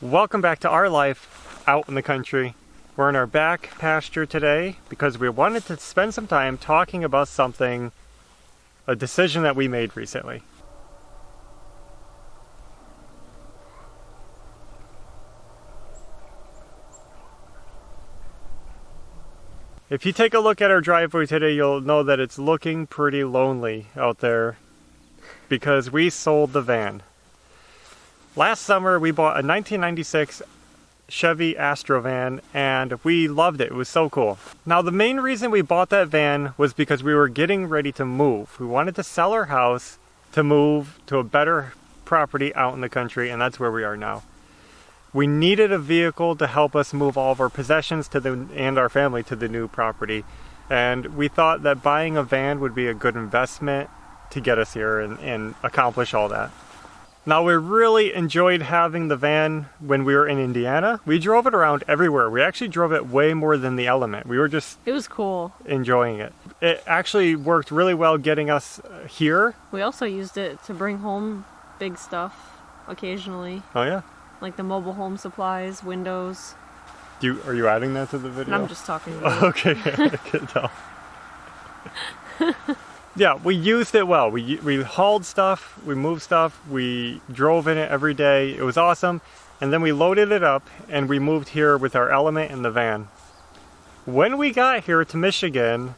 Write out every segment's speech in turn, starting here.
Welcome back to our life out in the country. We're in our back pasture today because we wanted to spend some time talking about something, a decision that we made recently. If you take a look at our driveway today, you'll know that it's looking pretty lonely out there because we sold the van. Last summer we bought a 1996 Chevy Astro van and we loved it. It was so cool. Now the main reason we bought that van was because we were getting ready to move. We wanted to sell our house to move to a better property out in the country, and that's where we are now. We needed a vehicle to help us move all of our possessions and our family to the new property. And we thought that buying a van would be a good investment to get us here and accomplish all that. Now, we really enjoyed having the van when we were in Indiana. We drove it around everywhere. We actually drove it way more than the Element. We were just... It was cool. Enjoying it. It actually worked really well getting us here. We also used it to bring home big stuff occasionally. Oh yeah? Like the mobile home supplies, windows. Are you adding that to the video? I'm just talking about Okay, I can tell. Yeah, we used it well. We hauled stuff, we moved stuff, we drove in it every day. It was awesome. And then we loaded it up and we moved here with our Element in the van. When we got here to Michigan,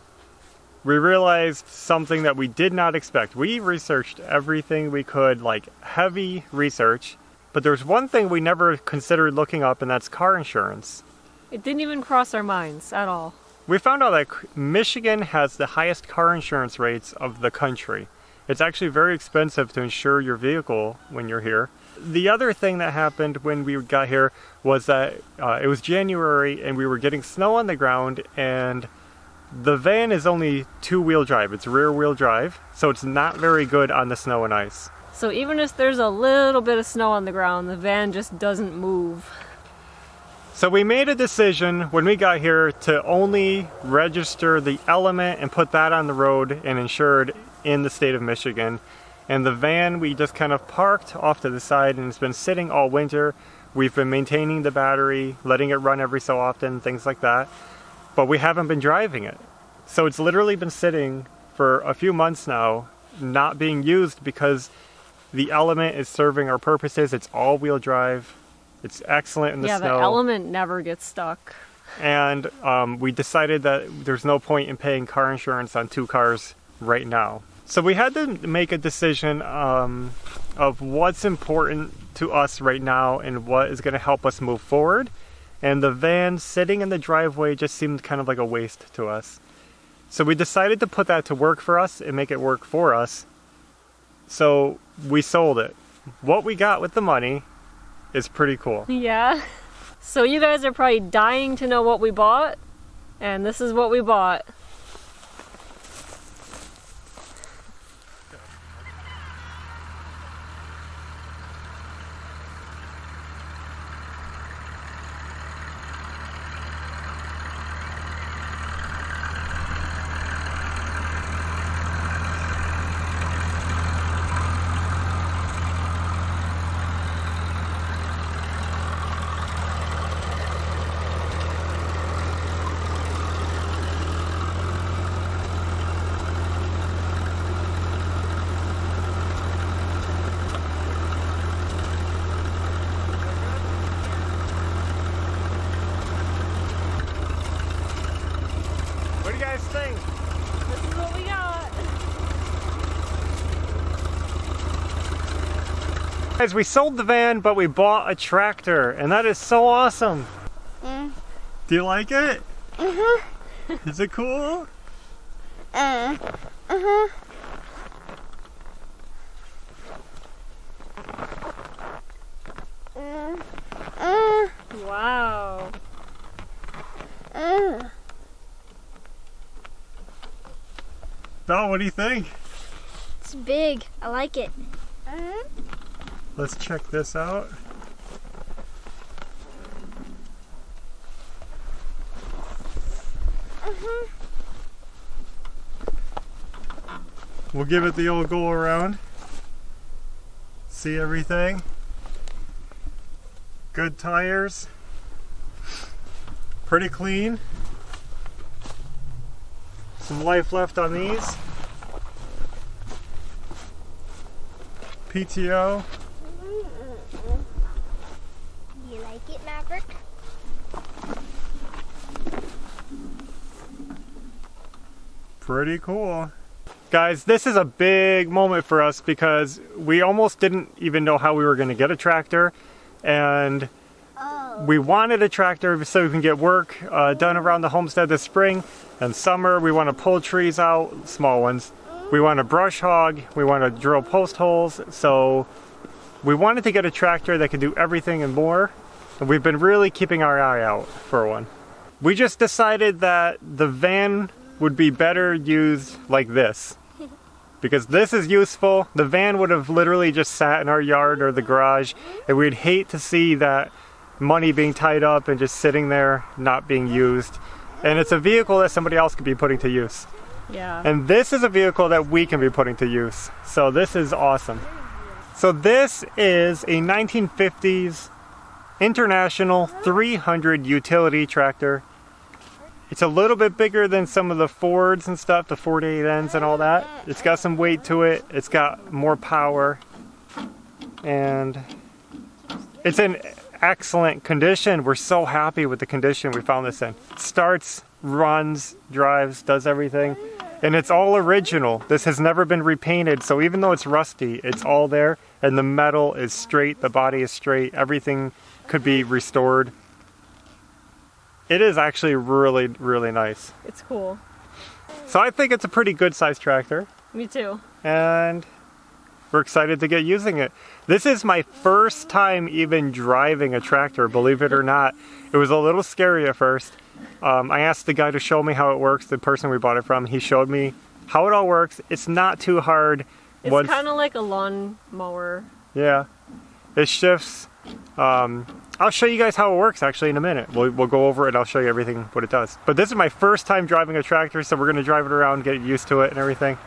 we realized something that we did not expect. We researched everything we could, like heavy research, but there's one thing we never considered looking up, and that's car insurance. It didn't even cross our minds at all. We found out that Michigan has the highest car insurance rates of the country. It's actually very expensive to insure your vehicle when you're here. The other thing that happened when we got here was that it was January and we were getting snow on the ground, and the van is only two-wheel drive. It's rear-wheel drive, so it's not very good on the snow and ice. So even if there's a little bit of snow on the ground, the van just doesn't move. So we made a decision when we got here to only register the Element and put that on the road and insured in the state of Michigan. And the van we just kind of parked off to the side, and it's been sitting all winter. We've been maintaining the battery, letting it run every so often, things like that. But we haven't been driving it. So it's literally been sitting for a few months now, not being used because the Element is serving our purposes. It's all-wheel drive. It's excellent in the snow. Yeah, the Element never gets stuck. And we decided that there's no point in paying car insurance on two cars right now. So we had to make a decision of what's important to us right now and what is going to help us move forward. And the van sitting in the driveway just seemed kind of like a waste to us. So we decided to put that to work for us and make it work for us. So we sold it. What we got with the money is pretty cool. Yeah. So you guys are probably dying to know what we bought, and this is what we bought. What do you guys think? This is what we got. Guys, we sold the van, but we bought a tractor, and that is so awesome. Do you like it? Is it cool? Wow. Belle, what do you think? It's big. I like it. Let's check this out. We'll give it the old go around. See everything? Good tires. Pretty clean. Some life left on these. PTO. Do you like it, Maverick? Pretty cool. Guys, this is a big moment for us because we almost didn't even know how we were going to get a tractor, and we wanted a tractor so we can get work done around the homestead this spring and summer. We want to pull trees out, small ones. We want to brush hog. We want to drill post holes. So we wanted to get a tractor that could do everything and more. And we've been really keeping our eye out for one. We just decided that the van would be better used like this. Because this is useful. The van would have literally just sat in our yard or the garage, and we'd hate to see that money being tied up and just sitting there not being used. And it's a vehicle that somebody else could be putting to use. Yeah. And this is a vehicle that we can be putting to use. So this is awesome. So this is a 1950s International 300 utility tractor. It's a little bit bigger than some of the Fords and stuff, the 48Ns and all that. It's got some weight to it. It's got more power. And it's in excellent condition. We're so happy with the condition we found this in. Starts, runs, drives, does everything. And it's all original. This has never been repainted, so even though it's rusty, it's all there, and the metal is straight, the body is straight, everything could be restored. It is actually really, really nice. It's cool. So I think it's a pretty good sized tractor, Me too. and we're excited to get using it. This is my first time even driving a tractor, believe it or not. It was a little scary at first. I asked the guy to show me how it works, the person we bought it from. He showed me how it all works. It's not too hard. It's kind of like a lawn mower. Yeah. It shifts. I'll show you guys how it works actually in a minute. We'll go over it and I'll show you everything what it does. But this is my first time driving a tractor, so we're going to drive it around, get used to it and everything.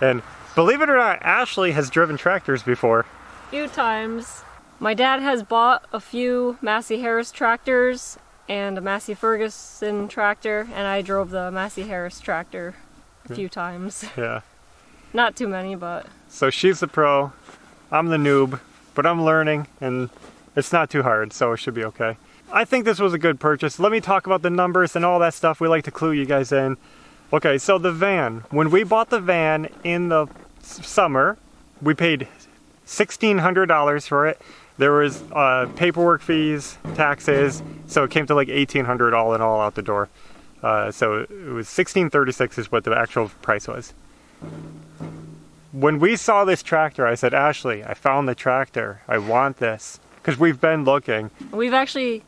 And believe it or not, Ashley has driven tractors before. A few times. My dad has bought a few Massey Harris tractors and a Massey Ferguson tractor, and I drove the Massey Harris tractor a few times. Yeah. Not too many, but... So she's the pro, I'm the noob, but I'm learning and it's not too hard, so it should be okay. I think this was a good purchase. Let me talk about the numbers and all that stuff. We like to clue you guys in. Okay, so the van. When we bought the van in the summer, we paid $1,600 for it. There was paperwork fees, taxes, so it came to like $1,800 all in all out the door. So it was $1,636 is what the actual price was. When we saw this tractor, I said, Ashley, I found the tractor. I want this. Because we've been looking. We've actually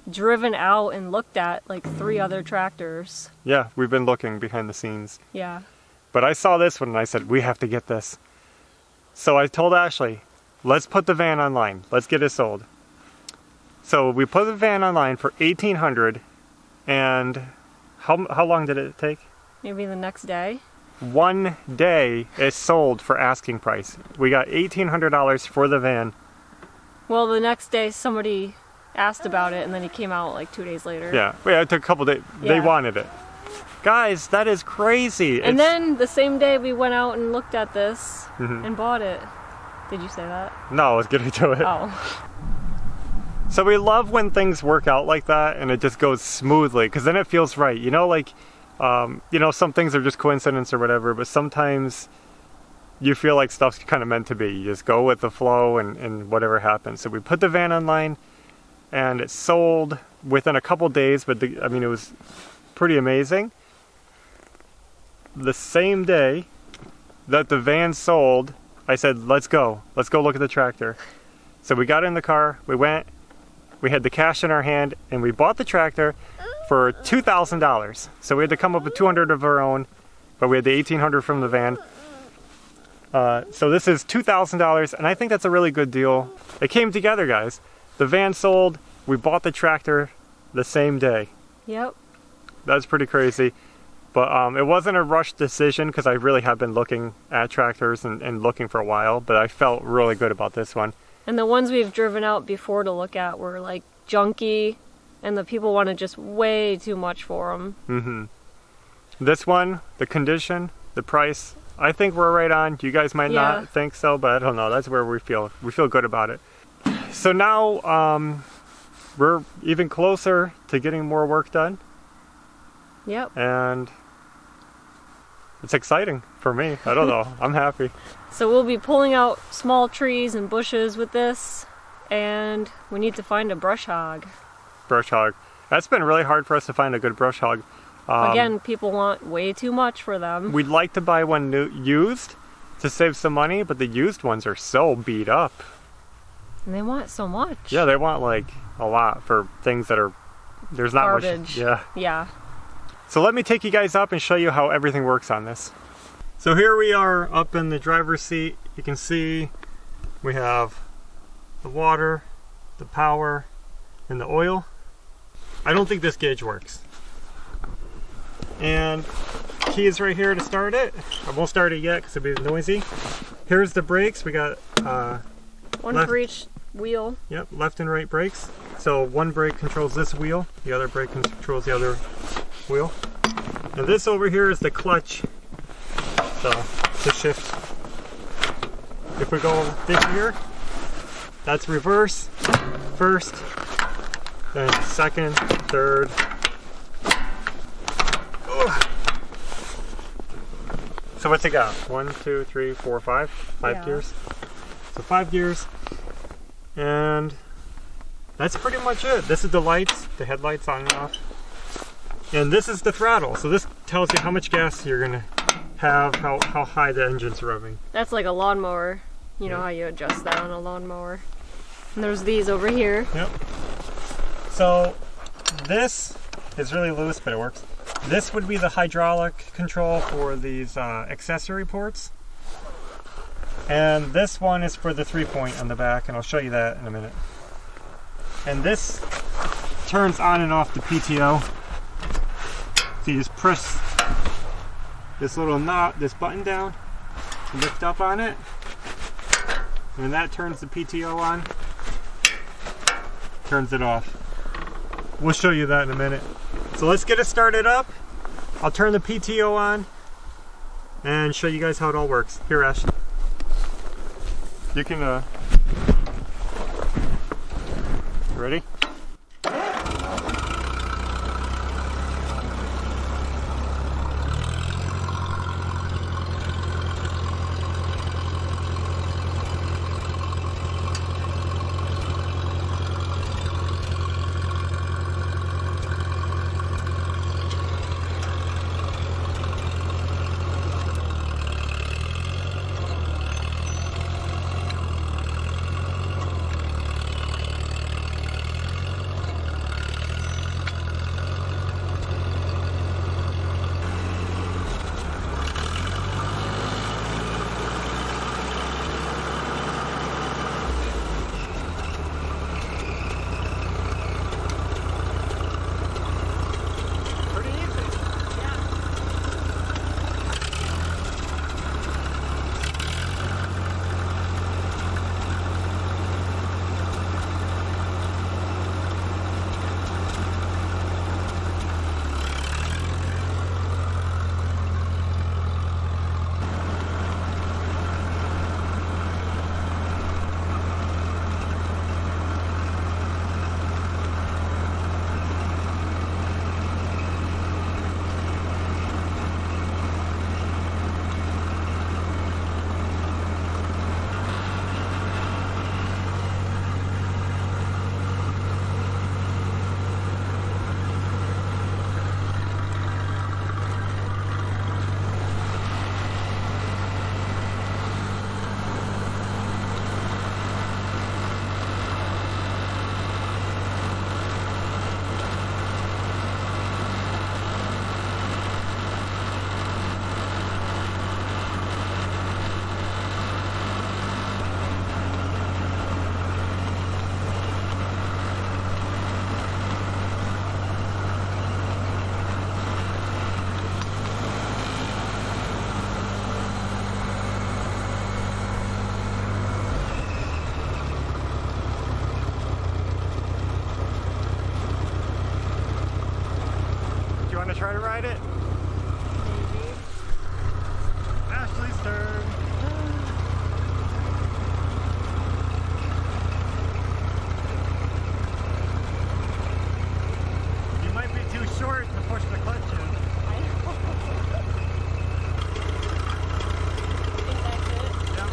driven out and looked at like 3 other tractors. Yeah, we've been looking behind the scenes. Yeah. But I saw this one and I said, we have to get this. So I told Ashley, let's put the van online. Let's get it sold. So we put the van online for $1,800, and how long did it take? Maybe the next day. 1 day it sold for asking price. We got $1,800 for the van. Well, the next day somebody asked about it, and then he came out like 2 days later. Yeah, it took a couple days. They Yeah. wanted it. Guys, that is crazy. And It's- then the same day we went out and looked at this and bought it. Did you say that? No, I was getting to it. Oh. So we love when things work out like that and it just goes smoothly, because then it feels right. You know, like, some things are just coincidence or whatever, but sometimes you feel like stuff's kind of meant to be. You just go with the flow and whatever happens. So we put the van online and it sold within a couple days, but it was pretty amazing. The same day that the van sold, I said, let's go look at the tractor. So we got in the car, we went, we had the cash in our hand, and we bought the tractor for $2,000. So we had to come up with $200 of our own, but we had the $1,800 from the van. So this is $2,000, and I think that's a really good deal. It came together, guys. The van sold, we bought the tractor the same day. Yep. That's pretty crazy. But it wasn't a rushed decision, because I really have been looking at tractors and looking for a while, but I felt really good about this one. And the ones we've driven out before to look at were like junky, and the people wanted just way too much for them. Mm-hmm. This one, the condition, the price, I think we're right on. You guys might not think so, but I don't know. That's where we feel good about it. So now we're even closer to getting more work done. Yep. And it's exciting for me. I don't know. I'm happy. So we'll be pulling out small trees and bushes with this, and we need to find a brush hog. Brush hog. That's been really hard for us to find a good brush hog. Again, people want way too much for them. We'd like to buy one used to save some money, but the used ones are so beat up. And they want so much. Yeah, they want like a lot for things that are, there's not garbage. much. Yeah. So let me take you guys up and show you how everything works on this. So here we are up in the driver's seat. You can see we have the water, the power, and the oil. I don't think this gauge works. And key is right here to start it. I won't start it yet because it'll be noisy. Here's the brakes. We got one for each wheel. Yep, left and right brakes. So one brake controls this wheel, the other brake controls the other wheel. And this over here is the clutch, so to shift. If we go this here, that's reverse, first, then second, third. Ugh. So what's it got? 1, 2, 3, 4, 5? 5 gears. So 5 gears. And that's pretty much it. This is the lights, the headlights on and off. And this is the throttle. So this tells you how much gas you're gonna have, how high the engine's revving. That's like a lawnmower. You know how you adjust that on a lawnmower. And there's these over here. Yep. So this is really loose, but it works. This would be the hydraulic control for these accessory ports. And this one is for the 3-point on the back, and I'll show you that in a minute. And this turns on and off the PTO. So you just press this little knob, this button down, lift up on it, and that turns the PTO on, turns it off. We'll show you that in a minute. So let's get it started up. I'll turn the PTO on and show you guys how it all works. Here, Ash. You can, ready? try to ride it? Maybe. Ashley's turn. You might be too short to push the clutch in. I know. I think that's it. Yep.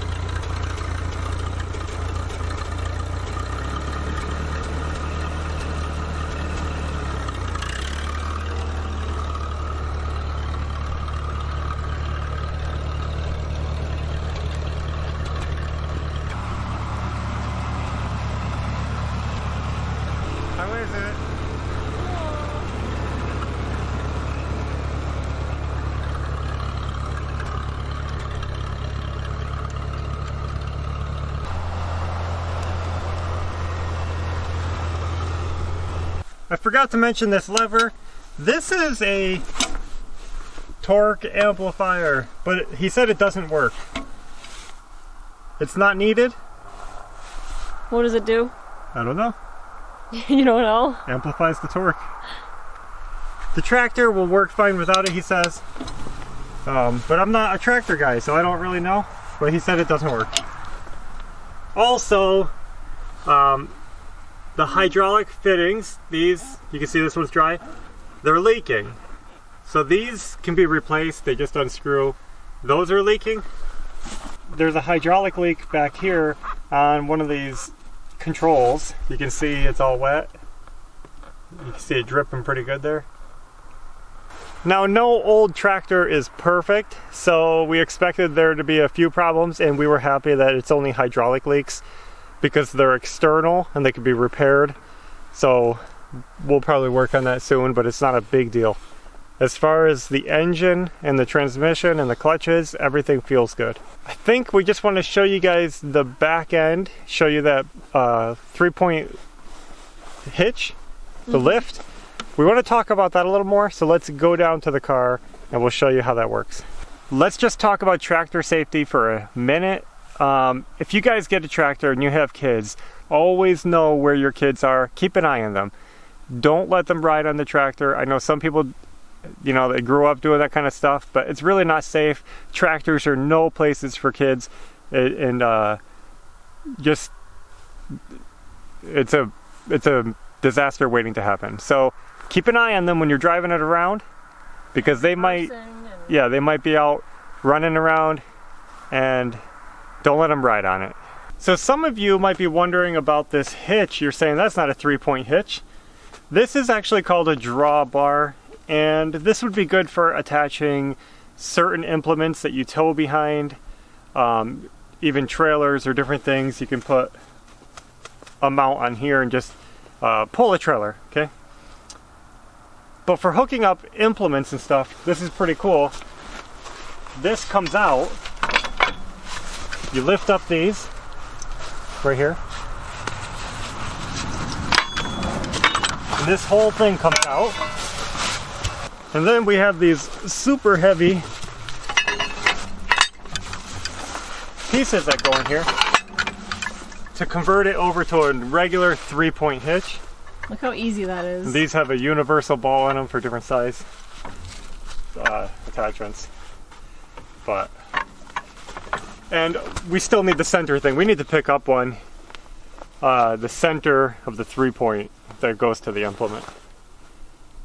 How is it? I forgot to mention this lever. This is a torque amplifier, but he said it doesn't work. It's not needed. What does it do? I don't know. You don't know? Amplifies the torque. The tractor will work fine without it, he says. But I'm not a tractor guy, so I don't really know. But he said it doesn't work. Also, the hydraulic fittings, these, you can see this one's dry, they're leaking. So these can be replaced, they just unscrew. Those are leaking. There's a hydraulic leak back here on one of these controls. You can see it's all wet. You can see it dripping pretty good there. Now, no old tractor is perfect, so we expected there to be a few problems, and we were happy that it's only hydraulic leaks because they're external and they can be repaired. So we'll probably work on that soon, but it's not a big deal. As far as the engine and the transmission and the clutches, everything feels good. I think we just want to show you guys the back end, show you that 3-point hitch, the lift. We want to talk about that a little more, so let's go down to the car and we'll show you how that works. Let's just talk about tractor safety for a minute. If you guys get a tractor and you have kids, always know where your kids are. Keep an eye on them. Don't let them ride on the tractor. I know some people, you know, they grew up doing that kind of stuff, but it's really not safe. Tractors are no places for kids, and just it's a disaster waiting to happen. So keep an eye on them when you're driving it around, because they might, yeah, they might be out running around, and don't let them ride on it. So some of you might be wondering about this hitch. You're saying that's not a 3-point hitch. This is actually called a drawbar, and this would be good for attaching certain implements that you tow behind, even trailers or different things. You can put a mount on here and just pull a trailer, okay? But for hooking up implements and stuff, this is pretty cool. This comes out, you lift up these right here, and this whole thing comes out. And then we have these super heavy pieces that go in here to convert it over to a regular 3-point hitch. Look how easy that is. These have a universal ball in them for different size attachments. And we still need the center thing. We need to pick up one, the center of the 3-point that goes to the implement.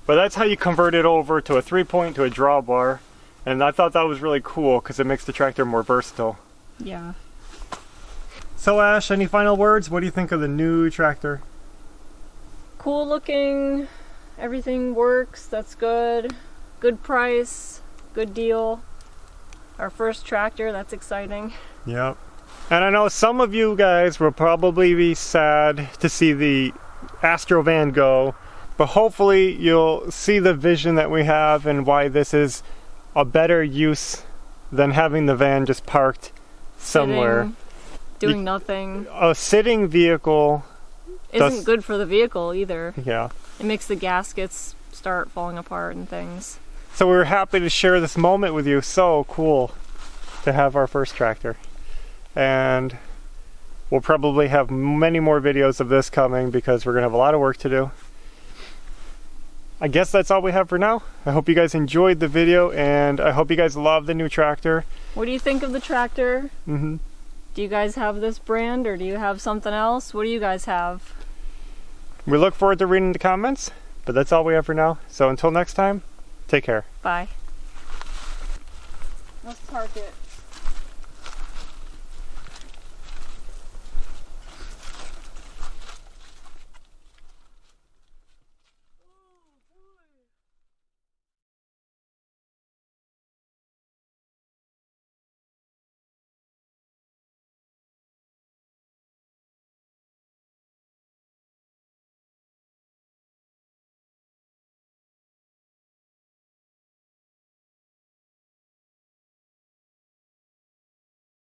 But that's how you convert it over to a 3-point to a drawbar. And I thought that was really cool because it makes the tractor more versatile. Yeah. So Ash, any final words? What do you think of the new tractor? Cool looking, everything works, that's good. Good price, good deal. Our first tractor, that's exciting. Yep. And I know some of you guys will probably be sad to see the Astrovan go, but hopefully you'll see the vision that we have and why this is a better use than having the van just parked somewhere. Doing nothing. A sitting vehicle isn't good for the vehicle either. Yeah. It makes the gaskets start falling apart and things. So we're happy to share this moment with you. So cool to have our first tractor. And we'll probably have many more videos of this coming because we're going to have a lot of work to do. I guess that's all we have for now. I hope you guys enjoyed the video, and I hope you guys love the new tractor. What do you think of the tractor? Mm-hmm. Do you guys have this brand, or do you have something else? What do you guys have? We look forward to reading the comments, but that's all we have for now. So until next time, take care. Bye. Let's park it.